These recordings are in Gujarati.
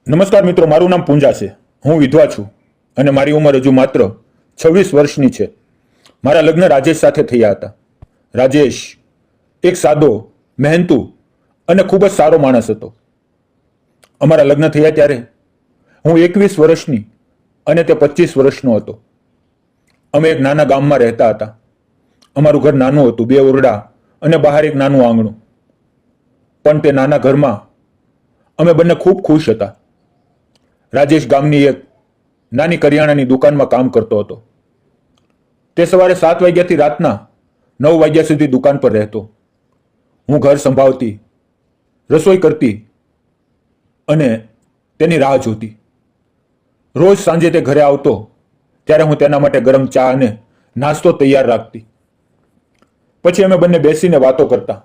નમસ્કાર મિત્રો, મારું નામ પૂંજા છે. હું વિધવા છું અને મારી ઉંમર હજુ માત્ર 26 વર્ષની છે. મારા લગ્ન રાજેશ સાથે થયા હતા. રાજેશ એક સાદો, મહેનતુ અને ખૂબ જ સારો માણસ હતો. અમારા લગ્ન થયા ત્યારે હું 21 વર્ષની અને તે 25 વર્ષનો હતો. અમે એક નાના ગામમાં રહેતા હતા. અમારું ઘર નાનું હતું, 2 ઓરડા અને બહાર એક નાનું આંગણું. પણ તે નાના ઘરમાં અમે બંને ખૂબ ખુશ હતા. રાજેશ ગામની એક નાની કરિયાણાની દુકાનમાં કામ કરતો હતો. તે સવારે 7 વાગ્યાથી રાતના 9 વાગ્યા સુધી દુકાન પર રહેતો. હું ઘર સંભાળતી, રસોઈ કરતી અને તેની રાહ જોતી. રોજ સાંજે તે ઘરે આવતો ત્યારે હું તેના માટે ગરમ ચા અને નાસ્તો તૈયાર રાખતી. પછી અમે બંને બેસીને વાતો કરતા.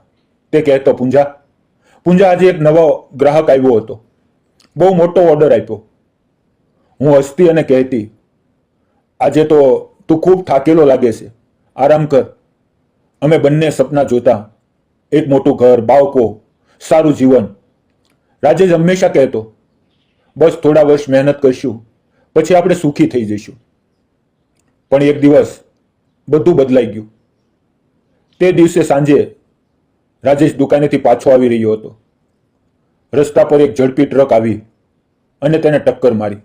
તે કહેતો, પૂંજા આજે એક નવો ગ્રાહક આવ્યો હતો, બહુ મોટો ઓર્ડર આપ્યો. હું હસતી અને કહેતી, આજે તો તું ખૂબ થાકેલો લાગે છે, આરામ કર. અમે બંને સપના જોતા, એક મોટું ઘર, બાળકો, સારું જીવન. રાજેશ હંમેશા કહેતો, બસ થોડા વર્ષ મહેનત કરશું પછી આપણે સુખી થઈ જઈશું. પણ એક દિવસ બધું બદલાઈ ગયું. તે દિવસે સાંજે રાજેશ દુકાનેથી પાછો આવી રહ્યો હતો. રસ્તા પર એક ઝડપી ટ્રક આવી અને તેને ટક્કર મારી.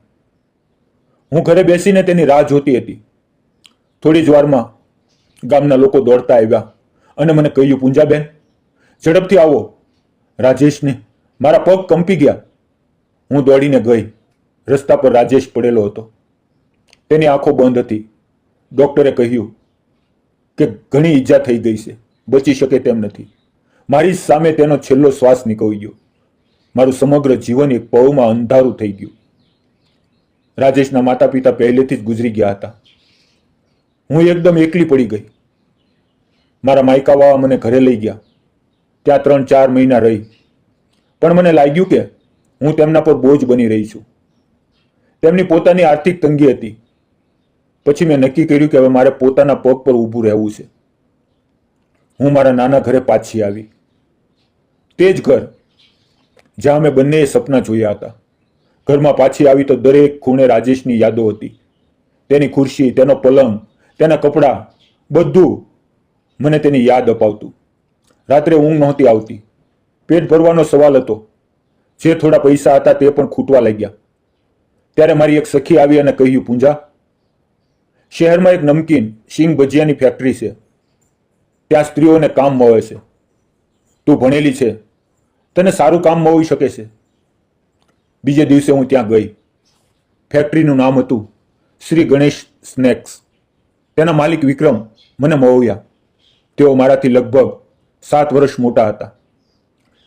હું ઘરે બેસીને તેની રાહ જોતી હતી. થોડી જ વારમાં ગામના લોકો દોડતા આવ્યા અને મને કહ્યું, પૂંજાબેન, ઝડપથી આવો. રાજેશને મારા પગ કંપી ગયા. હું દોડીને ગઈ. રસ્તા પર રાજેશ પડેલો હતો. તેની આંખો બંધ હતી. ડોક્ટરે કહ્યું કે ઘણી ઈજા થઈ ગઈ છે, બચી શકે તેમ નથી. મારી સામે તેનો છેલ્લો શ્વાસ નીકળી ગયો. મારું સમગ્ર જીવન એક પળમાં અંધારું થઈ ગયું. રાજેશના માતા પિતા પહેલેથી જ ગુજરી ગયા હતા. હું એકદમ એકલી પડી ગઈ. મારા માયકાવાળા મને ઘરે લઈ ગયા. ત્યાં 3-4 મહિના રહી. પણ મને લાગ્યું કે હું તેમના પર બોજ બની રહી છું. તેમની પોતાની આર્થિક તંગી હતી. પછી મેં નક્કી કર્યું કે હવે મારે પોતાના પગ પર ઊભું રહેવું છે. હું મારા નાના ઘરે પાછી આવી. તે જ ઘર જ્યાં અમે બંનેએ સપના જોયા હતા. ઘરમાં પાછી આવી તો દરેક ખૂણે રાજેશની યાદો હતી. તેની ખુરશી, તેનો પલંગ, તેના કપડાં, બધું મને તેની યાદ અપાવતું. રાત્રે ઊંઘ નહોતી આવતી. પેટ ભરવાનો સવાલ હતો. જે થોડા પૈસા હતા તે પણ ખૂટવા લાગ્યા. ત્યારે મારી એક સખી આવી અને કહ્યું, પૂંજા, શહેરમાં એક નમકીન શીંગ ભજીયાની ફેક્ટરી છે. ત્યાં સ્ત્રીઓને કામ મળે છે. તું ભણેલી છે, તને સારું કામ મળી શકે છે. બીજે દિવસે હું ત્યાં ગઈ. ફેક્ટરીનું નામ હતું શ્રી ગણેશ સ્નેક્સ. તેના માલિક વિક્રમ મને મળ્યા. તેઓ મારાથી લગભગ 7 વર્ષ મોટા હતા.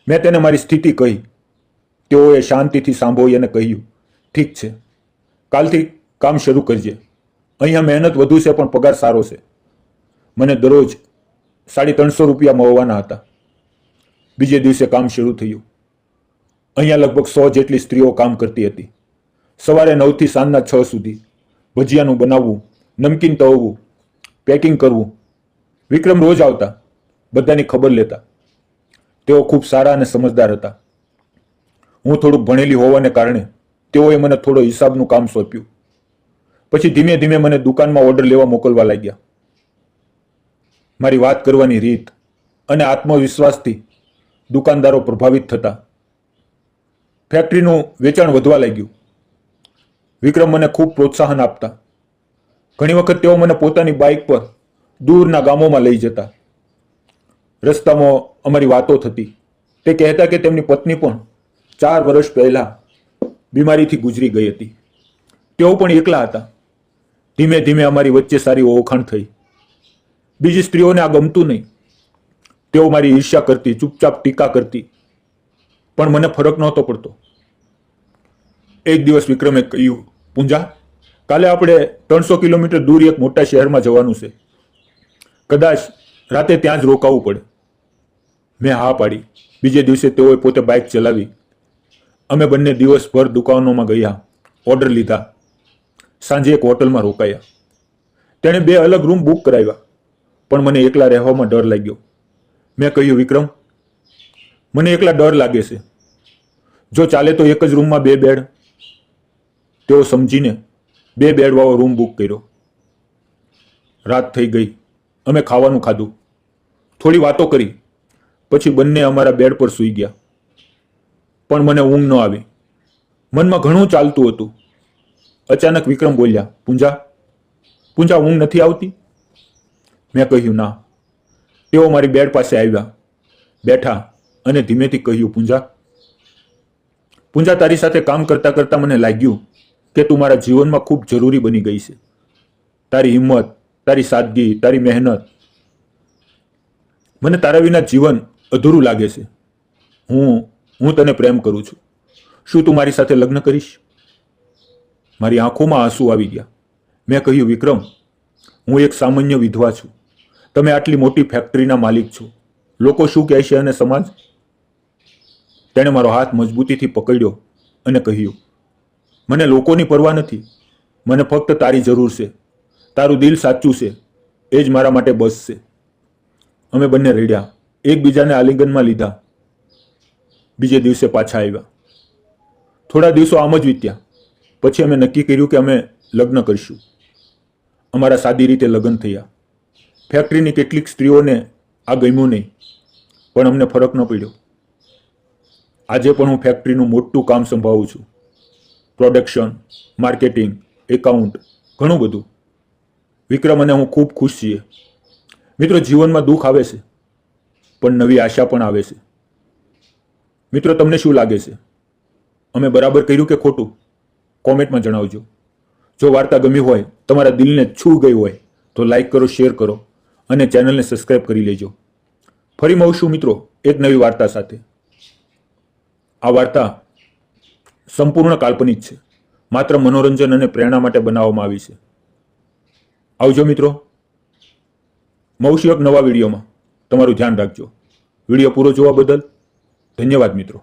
મેં તેને મારી સ્થિતિ કહી. તેઓએ શાંતિથી સાંભળી અને કહ્યું, ઠીક છે, કાલથી કામ શરૂ કરજે. અહીંયા મહેનત વધુ છે પણ પગાર સારો છે. મને દરરોજ 350 રૂપિયા મળવાના હતા. બીજે દિવસે કામ શરૂ થયું. અહીંયા લગભગ 100 જેટલી સ્ત્રીઓ કામ કરતી હતી. સવારે 9 થી સાંજના 6 સુધી ભજીયાનું બનાવવું, નમકીન તળવું, પેકિંગ કરવું. વિક્રમ રોજ આવતા, બધાની ખબર લેતા. તેઓ ખૂબ સારા અને સમજદાર હતા. હું થોડુંક ભણેલી હોવાને કારણે તેઓએ મને થોડો હિસાબનું કામ સોંપ્યું. પછી ધીમે ધીમે મને દુકાનમાં ઓર્ડર લેવા મોકલવા લાગ્યા. મારી વાત કરવાની રીત અને આત્મવિશ્વાસથી દુકાનદારો પ્રભાવિત થતા. ફેક્ટરીનું વેચાણ વધવા લાગ્યું. વિક્રમ મને ખૂબ પ્રોત્સાહન આપતા. ઘણી વખત તેઓ મને પોતાની બાઇક પર દૂરના ગામોમાં લઈ જતા. રસ્તામાં અમારી વાતો થતી. તે કહેતા કે તેમની પત્ની પણ 4 વર્ષ પહેલા બીમારીથી ગુજરી ગઈ હતી. તેઓ પણ એકલા હતા. ધીમે ધીમે અમારી વચ્ચે સારી ઓળખાણ થઈ. બીજી સ્ત્રીઓને આ ગમતું નહીં. તેઓ મારી ઈર્ષ્યા કરતી, ચૂપચાપ ટીકા કરતી. પણ મને ફરક નહોતો પડતો. એક દિવસ વિક્રમે કહ્યું, પૂંજા, કાલે આપણે 300 કિલોમીટર દૂર એક મોટા શહેરમાં જવાનું છે. કદાચ રાતે ત્યાં જ રોકાવું પડે. મેં હા પાડી. બીજે દિવસે તેઓએ પોતે બાઇક ચલાવી. અમે બંને દિવસભર દુકાનોમાં ગયા, ઓર્ડર લીધા. સાંજે એક હોટલમાં રોકાયા. તેણે 2 અલગ રૂમ બુક કરાવ્યા. પણ મને એકલા રહેવામાં ડર લાગ્યો. મેં કહ્યું, વિક્રમ, મને એકલા ડર લાગે છે. જો ચાલે તો એક જ રૂમમાં 2 બેડ તેઓ સમજીને 2 બેડવાળો રૂમ બુક કર્યો. રાત થઈ ગઈ. અમે ખાવાનું ખાધું, થોડી વાતો કરી, પછી બંને અમારા બેડ પર સૂઈ ગયા. પણ મને ઊંઘ ન આવી. મનમાં ઘણું ચાલતું હતું. અચાનક વિક્રમ બોલ્યા, પૂંજા ઊંઘ નથી આવતી? મેં કહ્યું, ના. તેઓ મારી બેડ પાસે આવ્યા, બેઠા અને ધીમેથી કહ્યું, પૂંજા, તારી સાથે કામ કરતા કરતા મને લાગ્યું કે તું મારા જીવનમાં ખૂબ જરૂરી બની ગઈ છે. તારી હિંમત, તારી સાદગી, તારી મહેનત. મને તારા વિના જીવન અધૂરું લાગે છે. હું તને પ્રેમ કરું છું. શું તું મારી સાથે લગ્ન કરીશ? મારી આંખોમાં આંસુ આવી ગયા. મેં કહ્યું, વિક્રમ, હું એક સામાન્ય વિધવા છું. તમે આટલી મોટી ફેક્ટરીના માલિક છો. લોકો શું કહેશે અને સમાજ? તેણે મારો હાથ મજબૂતીથી પકડ્યો અને કહ્યું, મને લોકોની પરવા નથી. મને ફક્ત તારી જરૂર છે. તારું દિલ સાચું છે એ જ મારા માટે બસ છે. અમે બંને રડ્યા, એકબીજાને આલિંગનમાં લીધા. બીજે દિવસે પાછા આવ્યા. થોડા દિવસો આમ જ વીત્યા. પછી અમે નક્કી કર્યું કે અમે લગ્ન કરીશું. અમારા સાદી રીતે લગ્ન થયા. ફેક્ટરીની કેટલીક સ્ત્રીઓને આ ગમ્યું નહીં, પણ અમને ફરક ન પડ્યો. આજે પણ હું ફેક્ટરીનું મોટું કામ સંભાળું છું. પ્રોડક્શન, માર્કેટિંગ, એકાઉન્ટ, ઘણું બધું. વિક્રમ અને હું ખૂબ ખુશ છીએ. મિત્રો, જીવનમાં દુઃખ આવે છે, પણ નવી આશા પણ આવે છે. મિત્રો, તમને શું લાગે છે? અમે બરાબર કર્યું કે ખોટું? કોમેન્ટમાં જણાવજો. જો વાર્તા ગમી હોય, તમારા દિલને છૂ ગઈ હોય, તો લાઈક કરો, શેર કરો અને ચેનલને સબસ્ક્રાઇબ કરી લેજો. ફરી મળશું મિત્રો એક નવી વાર્તા સાથે. આ વાર્તા સંપૂર્ણ કાલ્પનિક છે. માત્ર મનોરંજન અને પ્રેરણા માટે બનાવવામાં આવી છે. આવજો મિત્રો. મળશું એક નવા વિડીયોમાં. તમારું ધ્યાન રાખજો. વિડીયો પૂરો જોવા બદલ ધન્યવાદ મિત્રો.